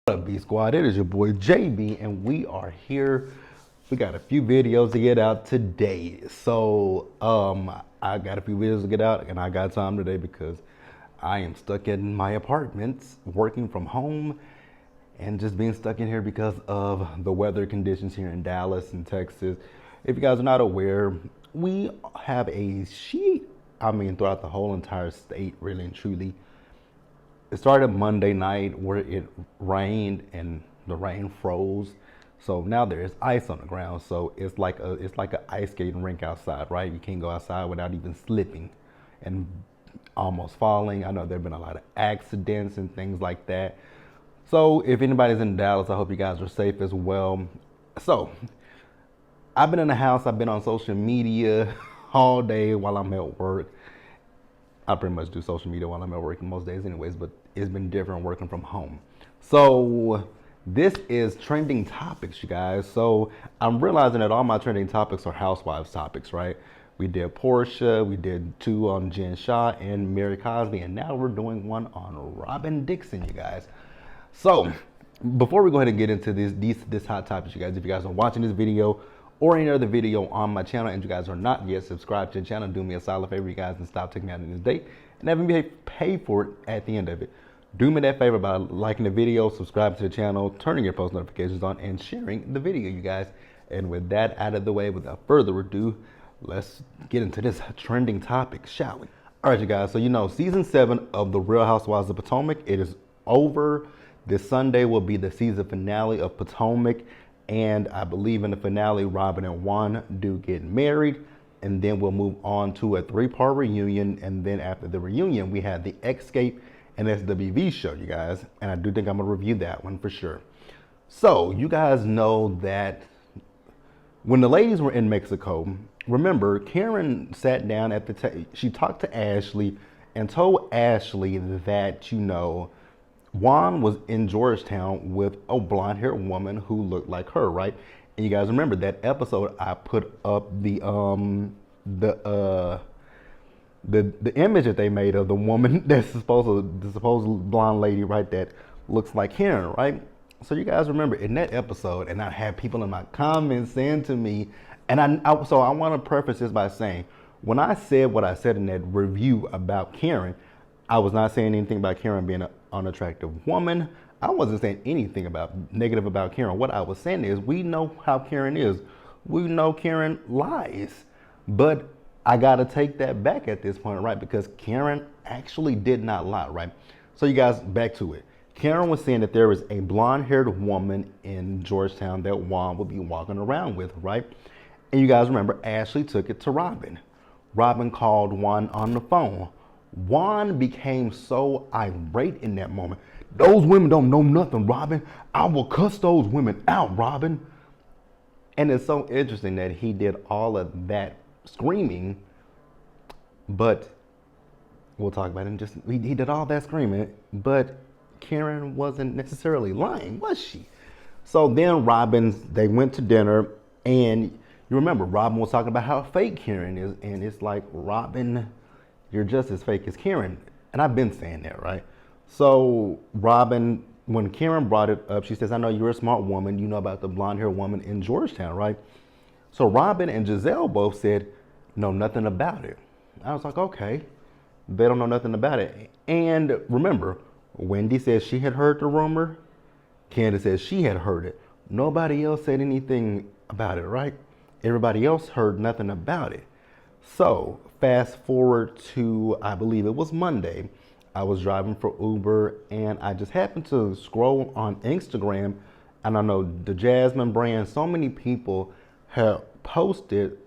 What up, B Squad? It is your boy JB, and we are here. We got a few videos to get out today. I got a few videos to get out, and I got time today because I am stuck in my apartment, working from home, and just being stuck in here because of the weather conditions here in Dallas and Texas. If you guys are not aware, we have a throughout the whole entire state, really and truly. It started Monday night where it rained and the rain froze. So now there is ice on the ground. So it's like a ice skating rink outside, right? You can't go outside without even slipping and almost falling. I know there've been a lot of accidents and things like that. So if anybody's in Dallas, I hope you guys are safe as well. So I've been in the house, I've been on social media all day while I'm at work. I pretty much do social media while I'm at work most days anyways, but it's been different working from home. So this is trending topics, you guys. So I'm realizing that all my trending topics are housewives topics, right? We did Portia, we did two on Jen Shah and Mary Cosby, and now we're doing one on Robyn Dixon, you guys. So before we go ahead and get into this hot topics, you guys, if you guys are watching this video or any other video on my channel and you guys are not yet subscribed to the channel, do me a solid favor, you guys, and stop taking me out on this date and having me pay for it at the end of it. Do me that favor by liking the video, subscribing to the channel, turning your post notifications on, and sharing the video, you guys. And with that out of the way, without further ado, let's get into this trending topic, shall we? All right, you guys, so you know, season 7 of The Real Housewives of Potomac, it is over. This Sunday will be the season finale of Potomac. And I believe in the finale, Robyn and Juan do get married. And then we'll move on to a 3-part reunion. And then after the reunion, we have the Escape and SWV show, you guys. And I do think I'm going to review that one for sure. So you guys know that when the ladies were in Mexico, remember, Karen sat down at the she talked to Ashley and told Ashley that, you know, Juan was in Georgetown with a blonde-haired woman who looked like her, right? And you guys remember that episode? I put up the image that they made of the woman that's the supposed blonde lady, right? That looks like Karen, right? So you guys remember in that episode, and I had people in my comments saying to me, and so I want to preface this by saying, when I said what I said in that review about Karen, I was not saying anything about Karen being an unattractive woman. I wasn't saying anything negative about Karen. What I was saying is, we know how Karen is. We know Karen lies. But I gotta take that back at this point, right? Because Karen actually did not lie, right? So you guys, back to it. Karen was saying that there was a blonde-haired woman in Georgetown that Juan would be walking around with, right? And you guys remember, Ashley took it to Robyn. Robyn called Juan on the phone. Juan became so irate in that moment. Those women don't know nothing, Robyn. I will cuss those women out, Robyn. And it's so interesting that he did all of that screaming, but we'll talk about it he did all that screaming, but Karen wasn't necessarily lying, was she? So then they went to dinner, and you remember Robyn was talking about how fake Karen is, and it's like, Robyn, you're just as fake as Karen. And I've been saying that, right? So Robyn, when Karen brought it up, she says, I know you're a smart woman. You know about the blonde-haired woman in Georgetown, right? So Robyn and Giselle both said, know nothing about it. I was like, okay, they don't know nothing about it. And remember, Wendy said she had heard the rumor. Candace said she had heard it. Nobody else said anything about it, right? Everybody else heard nothing about it. So fast forward to, I believe it was Monday. I was driving for Uber and I just happened to scroll on Instagram, and I know the Jasmine brand, so many people have posted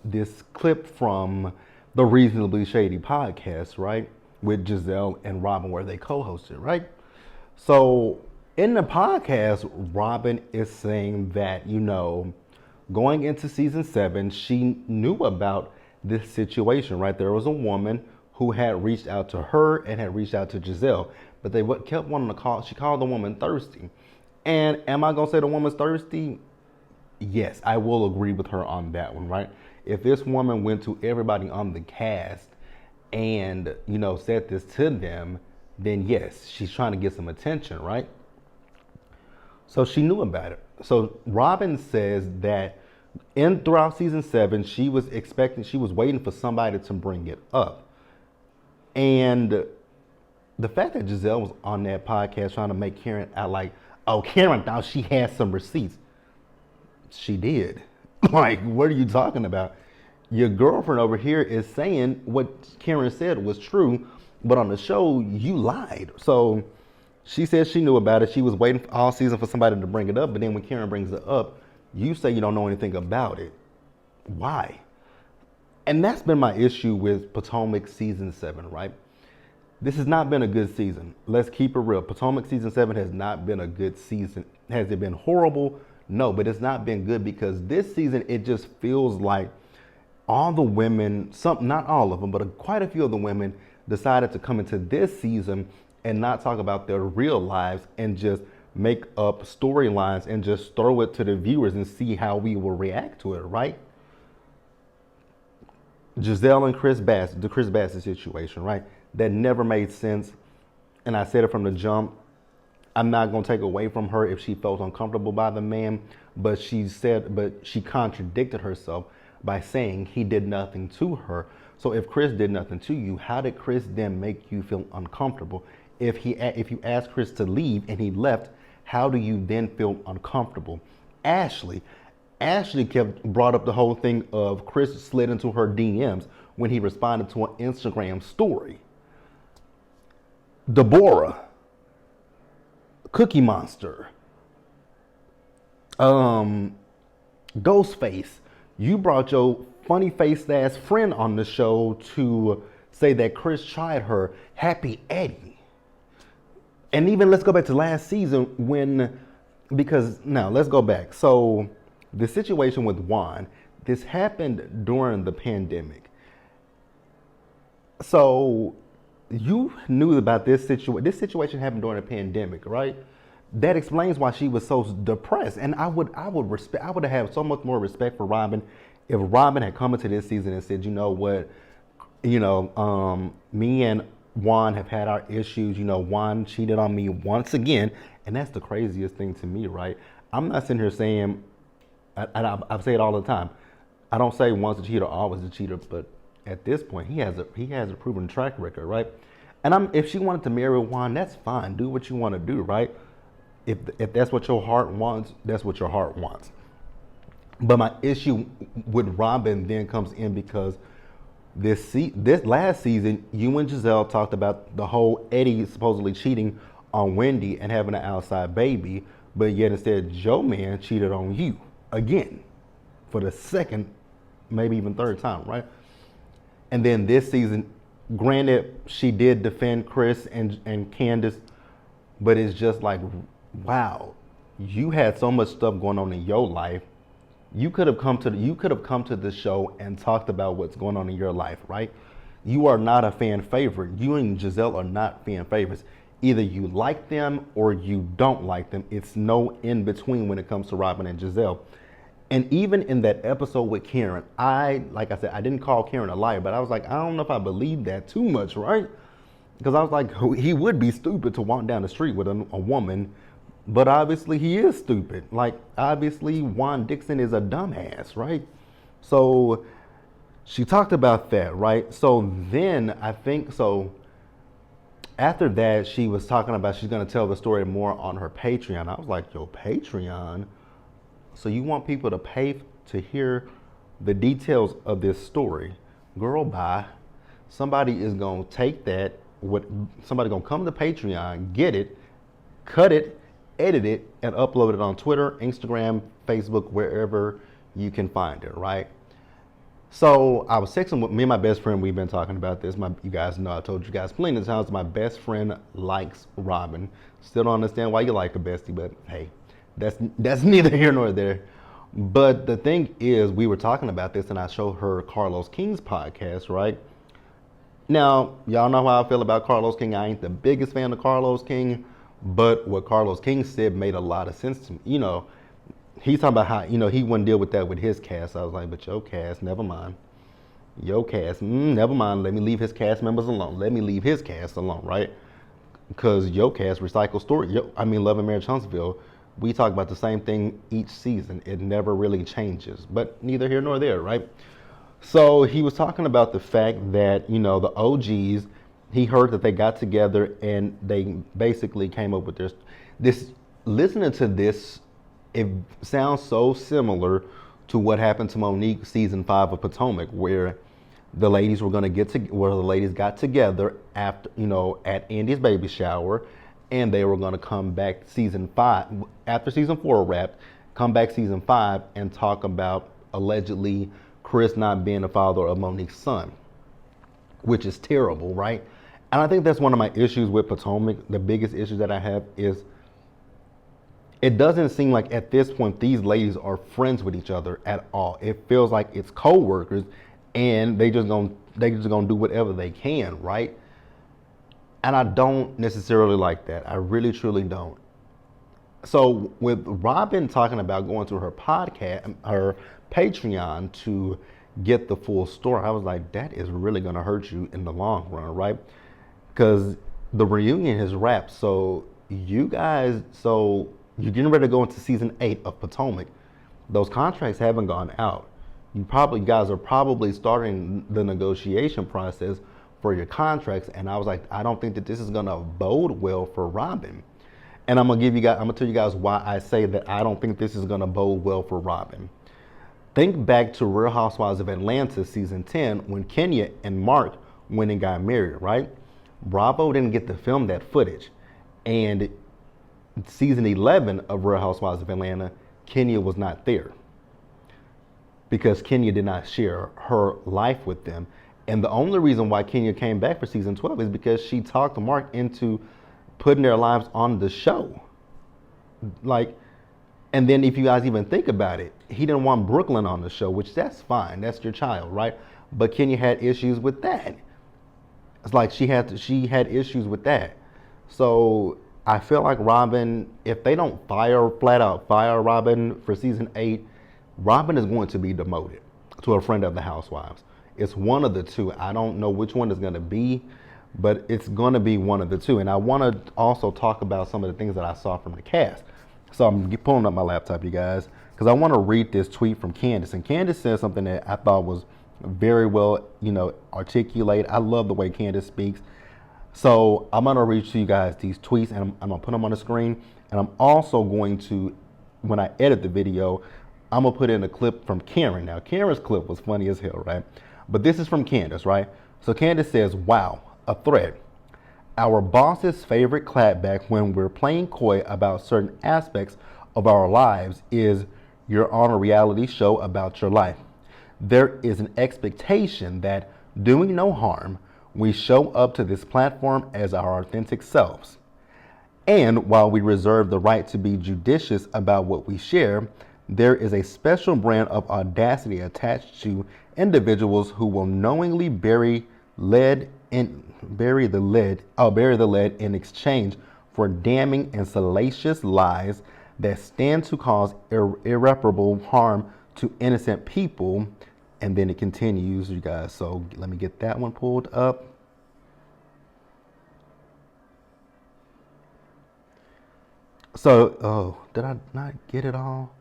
this clip from the Reasonably Shady podcast, right? With Giselle and Robyn, where they co-hosted, right? So in the podcast, Robyn is saying that, you know, going into season 7, she knew about this situation, right? There was a woman who had reached out to her and had reached out to Giselle, but they kept wanting to call. She called the woman thirsty. And am I gonna say the woman's thirsty? Yes, I will agree with her on that one, right? If this woman went to everybody on the cast and, you know, said this to them, then yes, she's trying to get some attention, right? So she knew about it. So Robyn says that throughout season 7, she was waiting for somebody to bring it up. And the fact that Giselle was on that podcast trying to make Karen out like, oh, Karen thought she had some receipts. She did. Like, what are you talking about? Your girlfriend over here is saying what Karen said was true, but on the show, you lied. So she said she knew about it. She was waiting all season for somebody to bring it up, but then when Karen brings it up, you say you don't know anything about it. Why? And that's been my issue with Potomac season 7, right? This has not been a good season. Let's keep it real. Potomac season 7 has not been a good season. Has it been horrible? No, but it's not been good because this season, it just feels like all the women, not all of them, but quite a few of the women decided to come into this season and not talk about their real lives and just make up storylines and just throw it to the viewers and see how we will react to it, right? Giselle and the Chris Bassett situation, right? That never made sense. And I said it from the jump. I'm not going to take away from her if she felt uncomfortable by the man, but she contradicted herself by saying he did nothing to her. So if Chris did nothing to you, how did Chris then make you feel uncomfortable? If you asked Chris to leave and he left, how do you then feel uncomfortable? Ashley brought up the whole thing of Chris slid into her DMs when he responded to an Instagram story. Deborah, Cookie Monster, Ghostface, you brought your funny faced ass friend on the show to say that Chris tried her. Happy Eddie. And even let's go back to last season let's go back. So the situation with Juan, this happened during the pandemic. So you knew about this situation. This situation happened during the pandemic, right? That explains why she was so depressed. And I would have had so much more respect for Robyn if Robyn had come into this season and said, you know what, me and Juan have had our issues. Juan cheated on me once again, and that's the craziest thing to me, right? I'm not sitting here saying, I say it all the time. I don't say once a cheater, always a cheater, but at this point, he has a proven track record, right? And if she wanted to marry Juan, that's fine. Do what you want to do, right? If that's what your heart wants, that's what your heart wants. But my issue with Robyn then comes in because this last season, you and Giselle talked about the whole Eddie supposedly cheating on Wendy and having an outside baby, but yet instead Joe Man cheated on you again for the second, maybe even third time, right? And then this season, granted, she did defend Chris and Candace, but it's just like, wow, you had so much stuff going on in your life. You could have come to the show and talked about what's going on in your life, right? You are not a fan favorite. You and Giselle are not fan favorites. Either you like them or you don't like them. It's no in between when it comes to Robyn and Giselle. And even in that episode with Karen, like I said, I didn't call Karen a liar, but I was like, I don't know if I believe that too much, right? Because I was like, he would be stupid to walk down the street with a woman. But obviously he is stupid. Like, obviously Juan Dixon is a dumbass, right? So she talked about that, right? So then after that, she was talking about she's going to tell the story more on her Patreon. I was like, yo, Patreon? So you want people to pay to hear the details of this story? Girl, bye. Somebody is going to take that. Somebody going to come to Patreon, get it, cut it, edit it, and upload it on Twitter, Instagram, Facebook, wherever you can find it, right? So I was texting with me and my best friend. We've been talking about this. You guys know I told you guys plenty of times my best friend likes Robyn. Still don't understand why you like a bestie, but hey, that's neither here nor there. But the thing is, we were talking about this and I showed her Carlos King's podcast, right? Now, y'all know how I feel about Carlos King. I ain't the biggest fan of Carlos King. But what Carlos King said made a lot of sense to me. He's talking about how, he wouldn't deal with that with his cast. I was like, but your cast, never mind. Your cast, never mind. Let me leave his cast members alone. Let me leave his cast alone, right? Because your cast recycles story. Love and Marriage Huntsville We talk about the same thing each season. It never really changes, but neither here nor there, right? So he was talking about the fact that, the OGs, he heard that they got together and they basically came up with this. Listening to this, it sounds so similar to what happened to Monique season 5 of Potomac, where the ladies were going to where the ladies got together after, at Andy's baby shower, and they were going to come back season 5 after season 4 wrapped, come back season 5 and talk about allegedly Chris not being the father of Monique's son, which is terrible, right? And I think that's one of my issues with Potomac. The biggest issue that I have is it doesn't seem like at this point these ladies are friends with each other at all. It feels like it's co-workers and they just gonna do whatever they can, right? And I don't necessarily like that. I really truly don't. So with Robyn talking about going to her podcast, her Patreon to get the full story, I was like, that is really gonna hurt you in the long run, right? Because the reunion has wrapped. So you're getting ready to go into season 8 of Potomac. Those contracts haven't gone out. You guys are probably starting the negotiation process for your contracts. And I was like, I don't think that this is gonna bode well for Robyn. And I'm gonna tell you guys why I say that I don't think this is gonna bode well for Robyn. Think back to Real Housewives of Atlanta season 10 when Kenya and Mark went and got married, right? Bravo didn't get to film that footage. And season 11 of Real Housewives of Atlanta, Kenya was not there because Kenya did not share her life with them. And the only reason why Kenya came back for season 12 is because she talked Mark into putting their lives on the show. And then if you guys even think about it, he didn't want Brooklyn on the show, which that's fine. That's your child, right? But Kenya had issues with that. It's like she had issues with that. So I feel like Robyn, if they don't flat out fire Robyn for season 8, Robyn is going to be demoted to a friend of the Housewives. It's one of the two. I don't know which one is going to be, but it's going to be one of the two. And I want to also talk about some of the things that I saw from the cast. So I'm pulling up my laptop, you guys, because I want to read this tweet from Candace. And Candace said something that I thought was very well, articulate. I love the way Candace speaks. So I'm going to read to you guys these tweets, and I'm going to put them on the screen. And I'm also going to, when I edit the video, I'm going to put in a clip from Karen. Now, Karen's clip was funny as hell, right? But this is from Candace, right? So Candace says, wow, a thread. Our boss's favorite clapback when we're playing coy about certain aspects of our lives is you're on a reality show about your life. There is an expectation that, doing no harm, we show up to this platform as our authentic selves. And while we reserve the right to be judicious about what we share, there is a special brand of audacity attached to individuals who will knowingly bury the lead in exchange for damning and salacious lies that stand to cause irreparable harm to innocent people. And then it continues, you guys. So let me get that one pulled up. So, did I not get it all?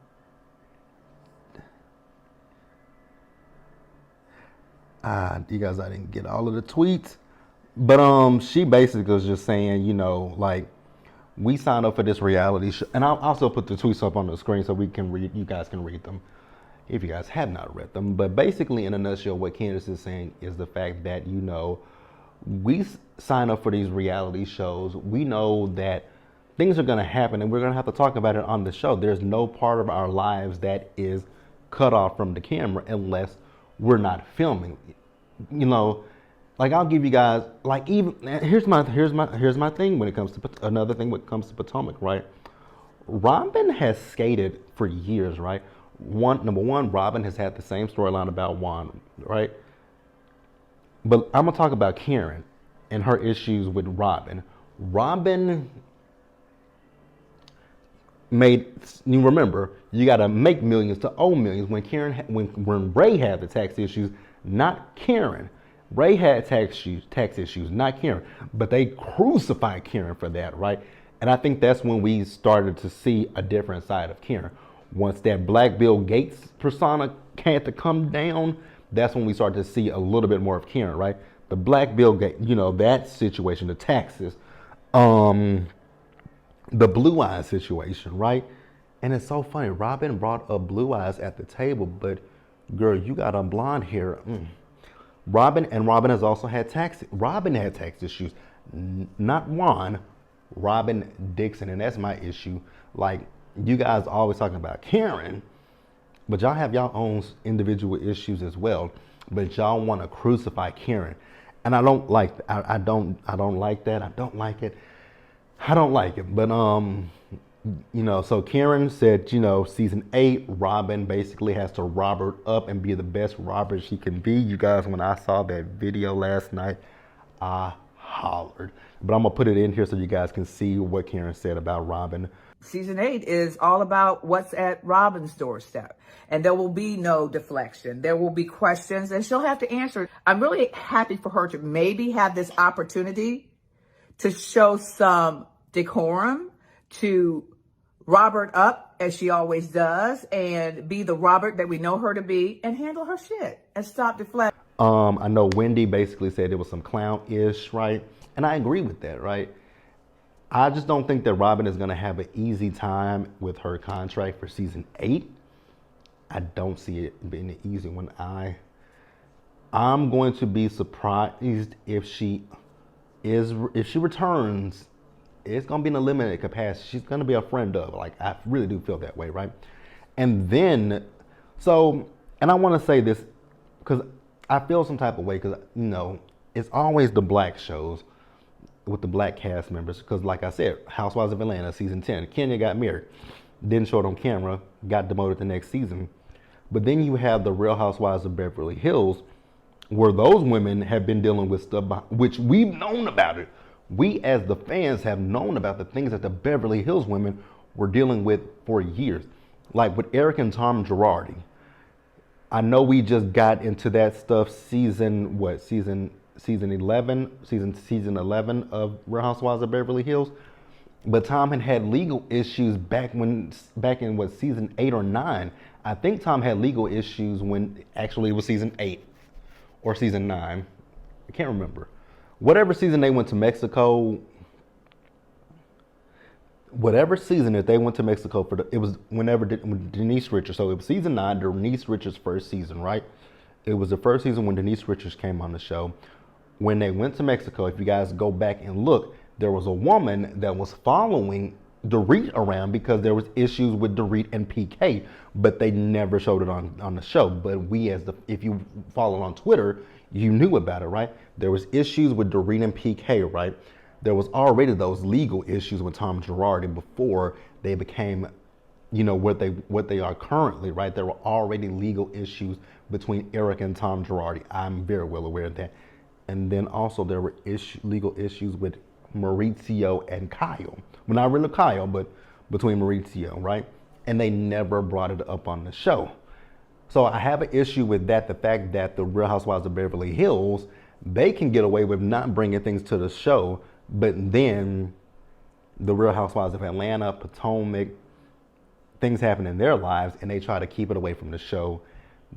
You guys, I didn't get all of the tweets. But she basically was just saying, we signed up for this reality show. And I'll also put the tweets up on the screen so you guys can read them if you guys have not read them. But basically, in a nutshell, what Candace is saying is the fact that, we sign up for these reality shows. We know that things are going to happen and we're going to have to talk about it on the show. There's no part of our lives that is cut off from the camera unless we're not filming. I'll give you guys, here's my thing when it comes to another thing when it comes to Potomac, right? Robyn has skated for years, right? Number one, Robyn has had the same storyline about Juan, right? But I'm gonna talk about Karen and her issues with Robyn. Robyn you remember, you gotta make millions to owe millions. When Ray had the tax issues, not Karen. Ray had tax issues, not Karen. But they crucified Karen for that, right? And I think that's when we started to see a different side of Karen. Once that Black Bill Gates persona had to come down, that's when we started to see a little bit more of Karen, right? The Black Bill Gates, that situation, the taxes, um, the Blue Eyes situation, right? And it's so funny. Robyn brought up Blue Eyes at the table, but girl, you got a blonde hair. Robyn has also had Robyn had tax issues, not Juan, Robyn Dixon, and that's my issue. Like, you guys always talking about Karen, but y'all have y'all own individual issues as well. But y'all want to crucify Karen, and I don't like. I don't like that. I don't like it. I don't like it. But so Karen said, season 8, Robyn basically has to rob her up and be the best robber she can be. You guys, when I saw that video last night, I hollered. But I'm gonna put it in here so you guys can see what Karen said about Robyn. Season 8 is all about what's at Robyn's doorstep. And there will be no deflection. There will be questions and she'll have to answer. I'm really happy for her to maybe have this opportunity to show some decorum, to Robert up as she always does, and be the Robert that we know her to be, and handle her shit and stop deflecting. I know Wendy basically said it was some clown-ish, right? And I agree with that, right? I just don't think that Robyn is going to have an easy time with her contract for season 8. I don't see it being an easy one. I'm going to be surprised if she returns. It's going to be in a limited capacity. She's going to be a friend of. Like, I really do feel that way, right? And then, and I want to say this because I feel some type of way because, it's always the black shows with the black cast members. Because, like I said, Housewives of Atlanta, season 10, Kenya got married. Didn't show it on camera, got demoted the next season. But then you have the Real Housewives of Beverly Hills, where those women have been dealing with stuff, which we've known about it. We as the fans have known about the things that the Beverly Hills women were dealing with for years. Like with Eric and Tom Girardi. I know we just got into that stuff season 11 of Real Housewives of Beverly Hills. But Tom had legal issues back in season 8 or 9. I think Tom had legal issues when actually it was season 8 or season 9. I can't remember. Whatever season they went to Mexico, whatever season that they went to Mexico it was when Denise Richards. So it was season 9, Denise Richards' first season, right? It was the first season when Denise Richards came on the show. When they went to Mexico, if you guys go back and look, there was a woman that was following Dorit around because there was issues with Dorit and PK, but they never showed it on the show. But if you followed on Twitter, you knew about it, right? There was issues with Dorit and PK, right? There was already those legal issues with Tom Girardi before they became, what they are currently, right? There were already legal issues between Eric and Tom Girardi. I'm very well aware of that. And then also there were legal issues with Maurizio and Kyle. Well, not really Kyle, but between Maurizio, right? And they never brought it up on the show. So I have an issue with that, the fact that the Real Housewives of Beverly Hills, they can get away with not bringing things to the show, but then the Real Housewives of Atlanta, Potomac, things happen in their lives and they try to keep it away from the show.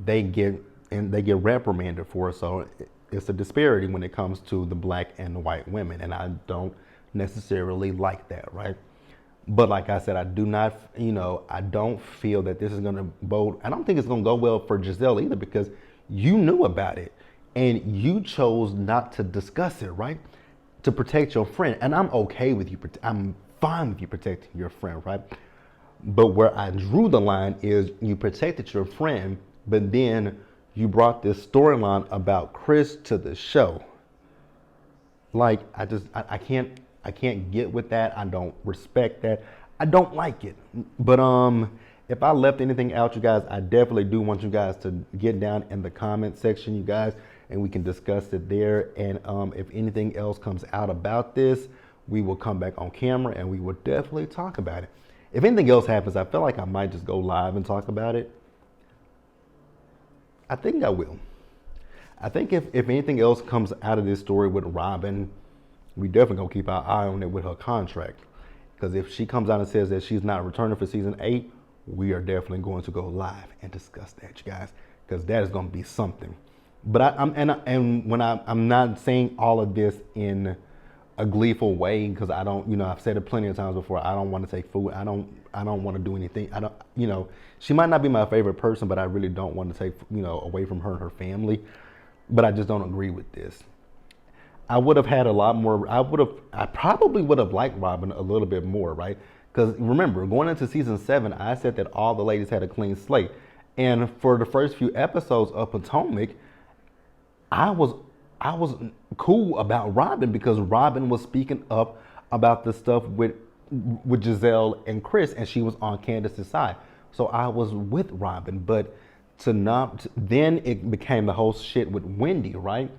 They get reprimanded for it. So it's a disparity when it comes to the black and the white women, and I don't necessarily like that, right? But like I said, I don't feel that this is going to bode. I don't think it's going to go well for Gizelle either because you knew about it and you chose not to discuss it, right? To protect your friend. And I'm okay with you. I'm fine with you protecting your friend, right? But where I drew the line is you protected your friend, but then you brought this storyline about Chris to the show. Like, I can't get with that. I don't respect that. I don't like it. But if I left anything out, you guys, I definitely do want you guys to get down in the comment section, you guys, and we can discuss it there. And if anything else comes out about this, we will come back on camera and we will definitely talk about it. If anything else happens, I feel like I might just go live and talk about it. I think I will. I think if anything else comes out of this story with Robyn, we definitely gonna keep our eye on it with her contract. Because if she comes out and says that she's not returning for season 8, we are definitely going to go live and discuss that, you guys, because that is going to be something. But I'm not saying all of this in a gleeful way, because I don't, I've said it plenty of times before. I don't want to take food. I don't want to do anything. She might not be my favorite person, but I really don't want to take, away from her and her family. But I just don't agree with this. I would have had a lot more. I probably would have liked Robyn a little bit more, right? Because remember, going into season 7, I said that all the ladies had a clean slate. And for the first few episodes of Potomac, I was cool about Robyn, because Robyn was speaking up about the stuff with Giselle and Chris, and she was on Candace's side. So I was with Robyn, but then it became the whole shit with Wendy, right?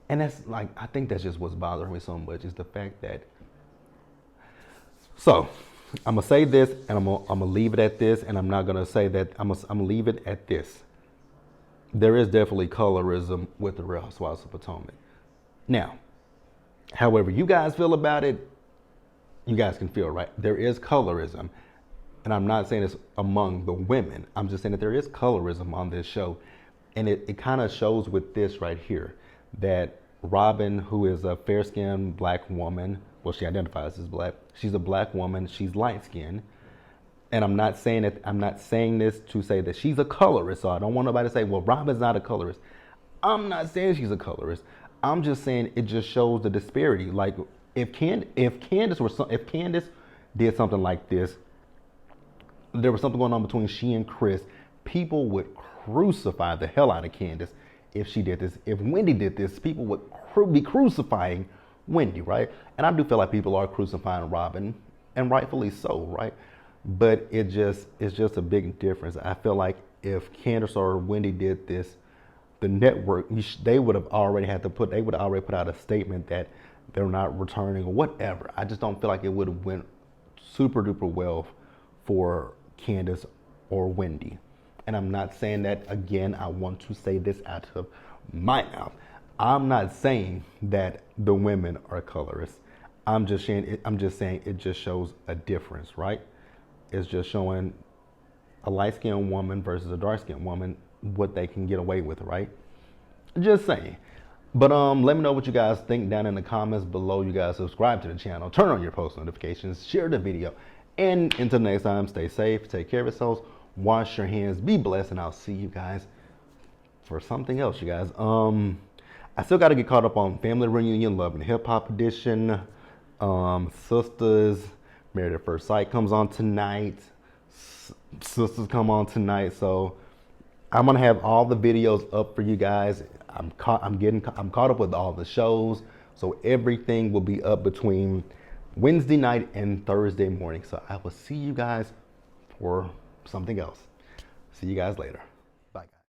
And that's like, I think that's just what's bothering me so much, is the fact that. So I'm gonna say this, and I'm gonna leave it at this, and I'm not gonna say that. I'm gonna leave it at this. There is definitely colorism with the Real Housewives of Potomac. Now, however you guys feel about it, you guys can feel, right? There is colorism. And I'm not saying it's among the women. I'm just saying that there is colorism on this show. And it kind of shows with this right here, that Robyn, who is a fair-skinned black woman, well, she identifies as black. She's a black woman. She's light-skinned. And I'm not saying this to say that she's a colorist. So I don't want nobody to say, well, Robyn's not a colorist. I'm not saying she's a colorist. I'm just saying it just shows the disparity. Like, if Candace did something like this, there was something going on between she and Chris, people would crucify the hell out of Candace if she did this. If Wendy did this, people would be crucifying Wendy, right? And I do feel like people are crucifying Robyn, and rightfully so, right? But it's just a big difference. I feel like if Candace or Wendy did this, the network, they would have already put out a statement that they're not returning or whatever. I just don't feel like it would have went super duper well for Candace or Wendy. And I'm not saying that, again, I want to say this out of my mouth. I'm not saying that the women are colorists. I'm just saying it just shows a difference, right? It's just showing a light-skinned woman versus a dark-skinned woman, what they can get away with, right? Just saying. But let me know what you guys think down in the comments below. You guys subscribe to the channel, turn on your post notifications, share the video. And until next time, stay safe, take care of yourselves, wash your hands, be blessed, and I'll see you guys for something else, you guys. I still got to get caught up on Family Reunion, Love and Hip Hop Edition, Sisters, Married at First Sight comes on tonight, Sisters come on tonight, so I'm gonna have all the videos up for you guys. I'm caught up with all the shows, so everything will be up between Wednesday night and Thursday morning. So I will see you guys for something else. See you guys later.